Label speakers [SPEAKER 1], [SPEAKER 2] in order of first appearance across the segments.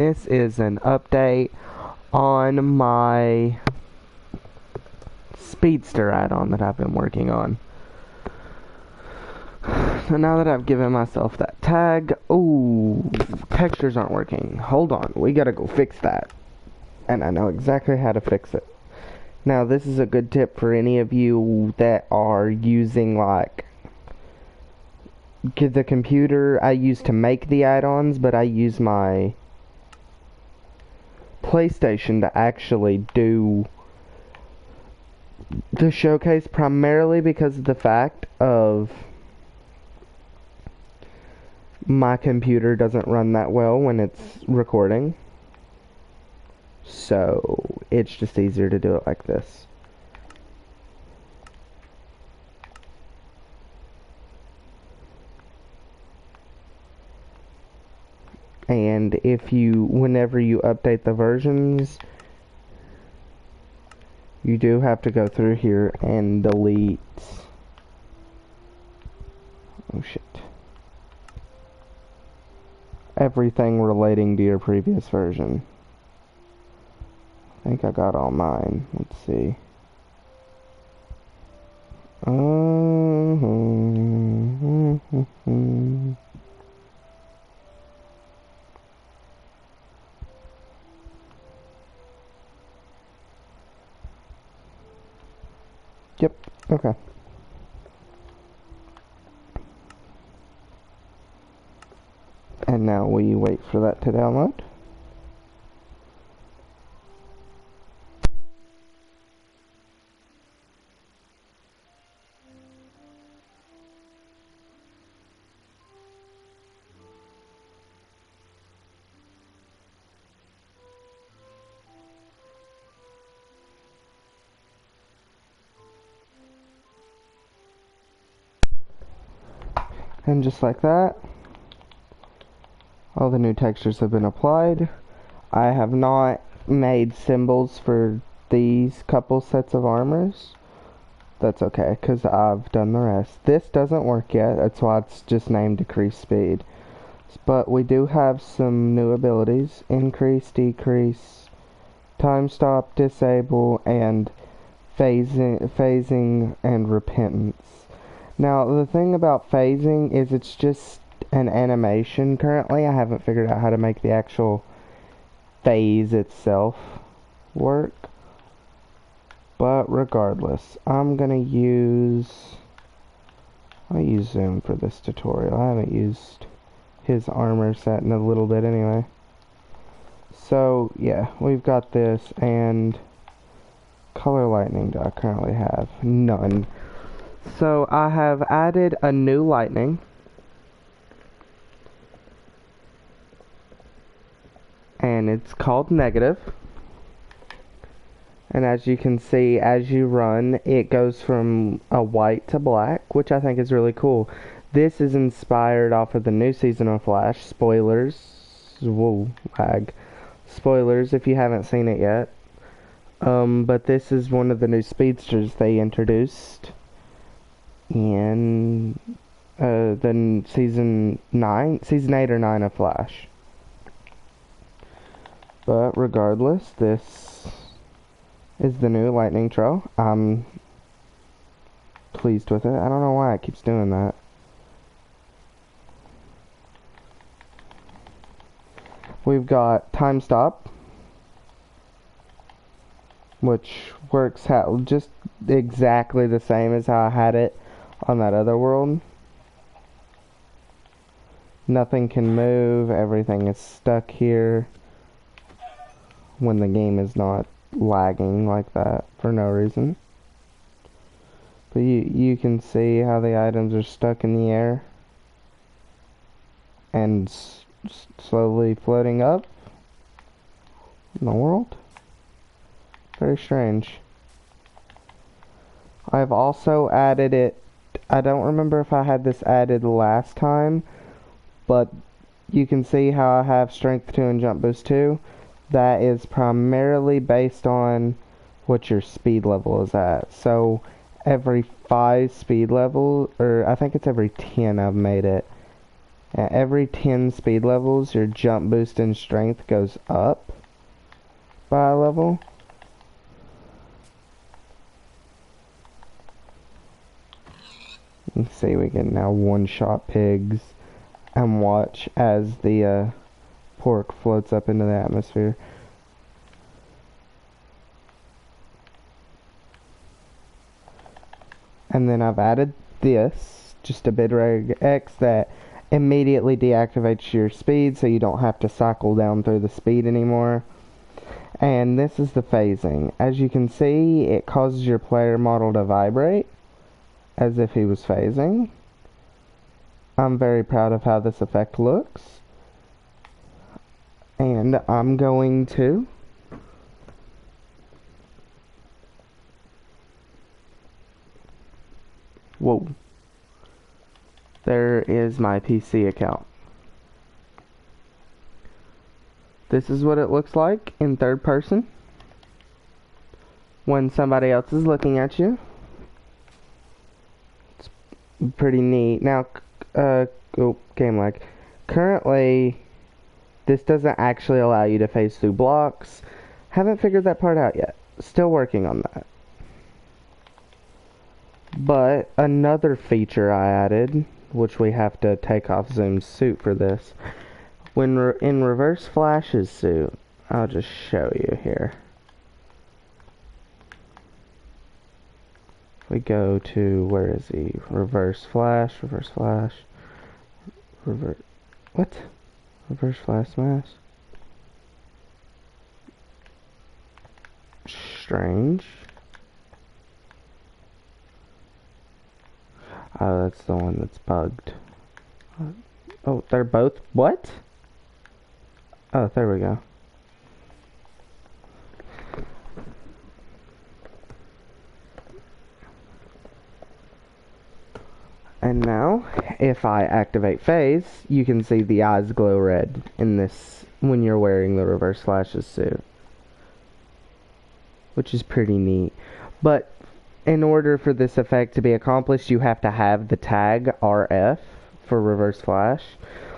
[SPEAKER 1] This is an update on my Speedster add-on that I've been working on. So now that I've given myself that tag, ooh, textures aren't working. Hold on, we gotta go fix that. And I know exactly how to fix it. Now this is a good tip for any of you that are using like the computer I use to make the add-ons, but I use my PlayStation to actually do the showcase, primarily because of the fact of my computer doesn't run that well when it's recording, so it's just easier to do it like this. And whenever you update the versions, you do have to go through here and delete, oh shit, everything relating to your previous version. I think I got all mine. Let's see. Yep, okay. And now we wait for that to download. And just like that, all the new textures have been applied. I have not made symbols for these couple sets of armors. That's okay, because I've done the rest. This doesn't work yet, that's why it's just named Decrease Speed. But we do have some new abilities: Increase, Decrease, Time Stop, Disable, and Phasing and Repentance. Now, the thing about phasing is it's just an animation currently. I haven't figured out how to make the actual phase itself work. But regardless, I'll use Zoom for this tutorial. I haven't used his armor set in a little bit anyway. So, yeah, we've got this, and color lightning do I currently have? None. So I have added a new lightning, and it's called Negative. And as you can see, as you run, it goes from a white to black, which I think is really cool. This is inspired off of the new season of Flash. Spoilers. Whoa, lag. Spoilers if you haven't seen it yet. But this is one of the new speedsters they introduced in the season 8 or 9 of Flash. But regardless, this is the new lightning trail. I'm pleased with it. I don't know why it keeps doing that. We've got Time Stop, which works just exactly the same as how I had it on that other world. Nothing can move, everything is stuck here when the game is not lagging like that for no reason. But you can see how the items are stuck in the air and slowly floating up in the world. Very strange. I've also added it. I don't remember if I had this added last time, but you can see how I have Strength 2 and Jump Boost 2. That is primarily based on what your speed level is at. So every 5 speed level, or I think it's every 10 I've made it, At every 10 speed levels, your jump boost and strength goes up by a level. You can see we can now one-shot pigs and watch as the pork floats up into the atmosphere. And then I've added this, just a bitreg X that immediately deactivates your speed so you don't have to cycle down through the speed anymore. And this is the phasing. As you can see, it causes your player model to vibrate as if he was phasing. I'm very proud of how this effect looks. And I'm going to whoa. There is my PC account. This is what it looks like in third person when somebody else is looking at you. It's pretty neat. Now, game lag. Currently, this doesn't actually allow you to phase through blocks. Haven't figured that part out yet. Still working on that. But another feature I added, which we have to take off Zoom's suit for this. When in Reverse Flash's suit, I'll just show you here. We go to, where is he? Reverse Flash, what? Reverse Flash Smash? Strange. Oh, that's the one that's bugged. Oh, they're both, what? Oh, there we go. And now, if I activate phase, you can see the eyes glow red in this when you're wearing the Reverse Flash's suit. Which is pretty neat. But in order for this effect to be accomplished, you have to have the tag RF for Reverse Flash.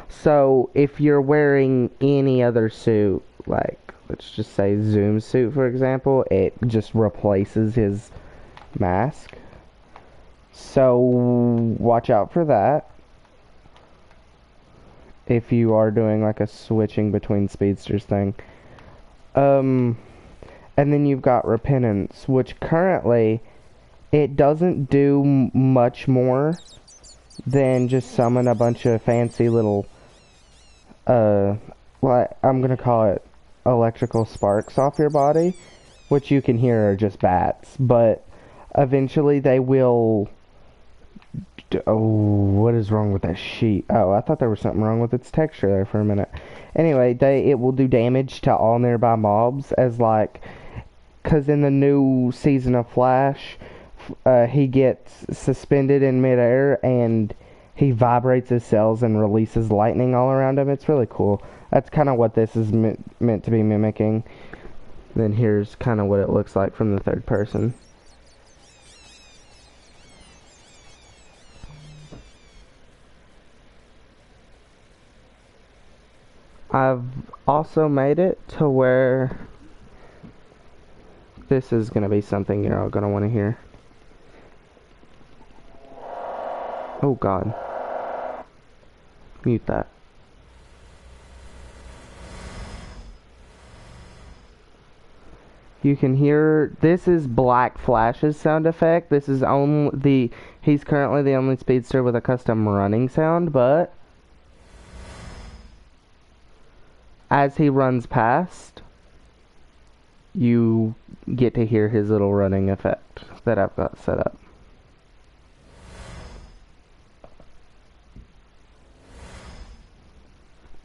[SPEAKER 1] So if you're wearing any other suit, like let's just say Zoom's suit for example, it just replaces his mask. So watch out for that if you are doing like a switching between speedsters thing. And then you've got Repentance, which currently it doesn't do much more than just summon a bunch of fancy little well, I'm gonna call it electrical sparks off your body, which you can hear are just bats, but eventually they will. Oh, what is wrong with that sheet? Oh, I thought there was something wrong with its texture there for a minute. Anyway, it will do damage to all nearby mobs, as like, cause in the new season of Flash, he gets suspended in midair and he vibrates his cells and releases lightning all around him. It's really cool. That's kind of what this is meant to be mimicking. Then here's kind of what it looks like from the third person. I've also made it to where this is going to be something you're all going to want to hear. Oh God. Mute that. You can hear, this is Black Flash's sound effect. This is he's currently the only speedster with a custom running sound, but as he runs past, you get to hear his little running effect that I've got set up.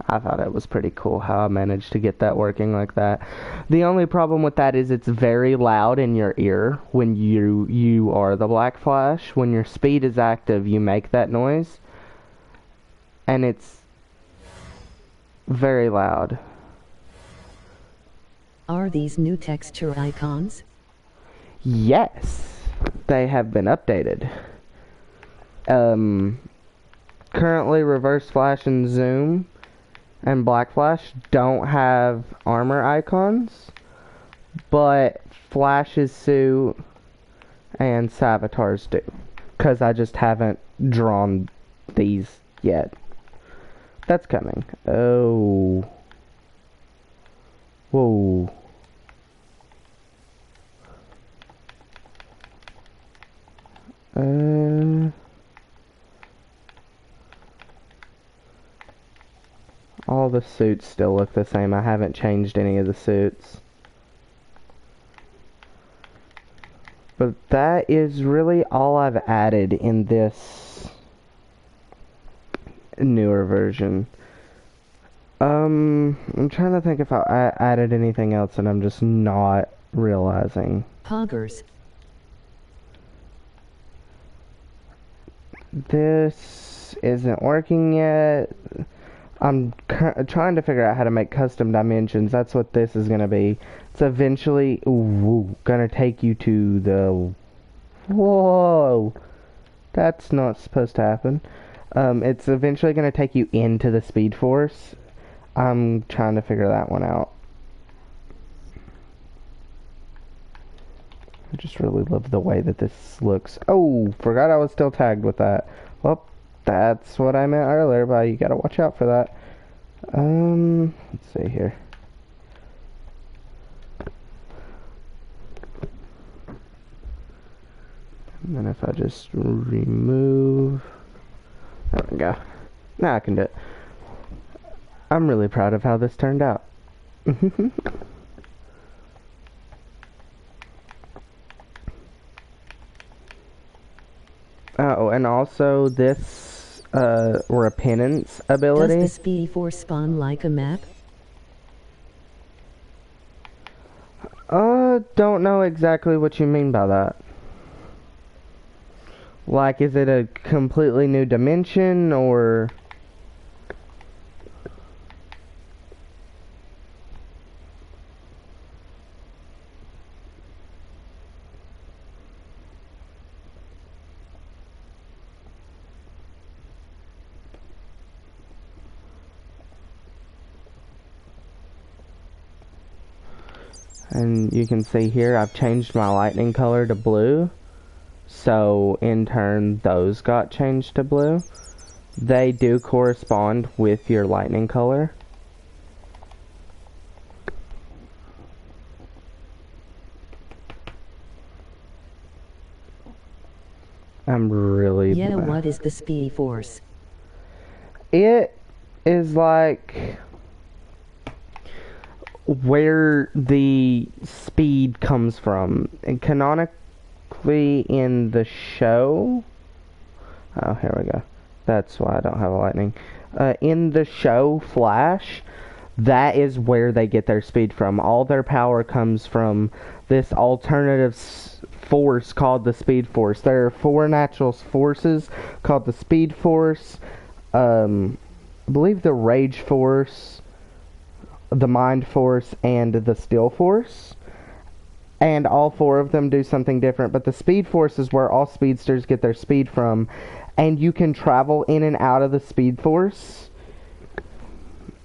[SPEAKER 1] I thought it was pretty cool how I managed to get that working like that. The only problem with that is it's very loud in your ear when you are the Black Flash. When your speed is active, you make that noise. And it's very loud.
[SPEAKER 2] Are these new texture icons?
[SPEAKER 1] Yes, they have been updated. currently Reverse Flash and Zoom and Black Flash don't have armor icons, but Flash's suit and Savitar's do, because I just haven't drawn these yet. That's coming. Oh. Whoa. All the suits still look the same. I haven't changed any of the suits. But that is really all I've added in this newer version. I'm trying to think if I added anything else and I'm just not realizing.
[SPEAKER 2] Poggers.
[SPEAKER 1] This isn't working yet. I'm trying to figure out how to make custom dimensions. That's what this is going to be. It's eventually going to take you to the... Whoa! That's not supposed to happen. It's eventually going to take you into the Speed Force. I'm trying to figure that one out. I just really love the way that this looks. Oh, forgot I was still tagged with that. Well, that's what I meant earlier, but you gotta watch out for that. Let's see here. And then if I just remove... There we go. Now I can do it. I'm really proud of how this turned out. Oh, and also this repentance ability.
[SPEAKER 2] Does the Speedy Force spawn like a map?
[SPEAKER 1] Don't know exactly what you mean by that. Like, is it a completely new dimension, or... And you can see here I've changed my lightning color to blue. So in turn those got changed to blue. They do correspond with your lightning color. I'm really...
[SPEAKER 2] Yeah, what is the Speedy Force?
[SPEAKER 1] It is like... where the speed comes from. And canonically in the show... Oh, here we go. That's why I don't have a lightning. In the show Flash, that is where they get their speed from. All their power comes from this alternative force called the Speed Force. There are 4 natural forces called the Speed Force, I believe the Rage Force, the Mind Force, and the Steel Force. And all 4 of them do something different, but the Speed Force is where all speedsters get their speed from, and you can travel in and out of the Speed Force.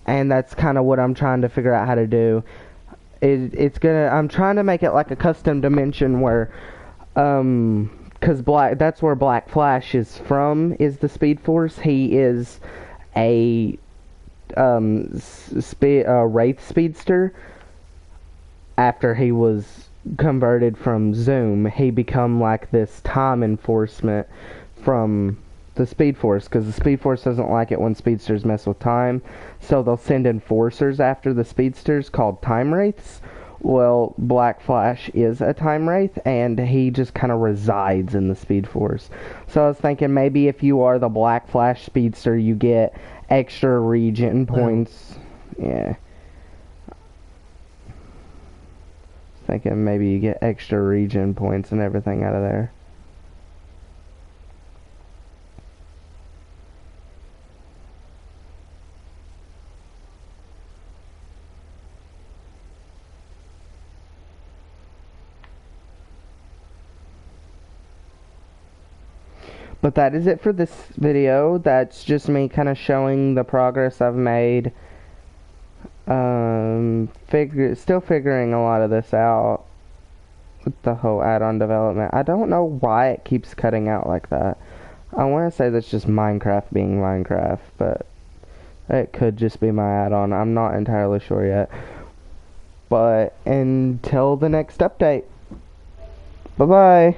[SPEAKER 1] And that's kind of what I'm trying to figure out how to do. I'm trying to make it like a custom dimension where, because that's where Black Flash is from, is the Speed Force. He is a Wraith Speedster. After he was converted from Zoom, he become like this time enforcement from the Speed Force, because the Speed Force doesn't like it when speedsters mess with time, so they'll send enforcers after the speedsters called time wraiths. Well, Black Flash is a time wraith, and he just kind of resides in the Speed Force. So I was thinking maybe if you are the Black Flash speedster, you get extra regen points. Yeah. Thinking maybe you get extra regen points and everything out of there. But that is it for this video. That's just me kind of showing the progress I've made. Still figuring a lot of this out with the whole add-on development. I don't know why it keeps cutting out like that. I want to say that's just Minecraft being Minecraft, but it could just be my add-on. I'm not entirely sure yet. But until the next update, bye-bye.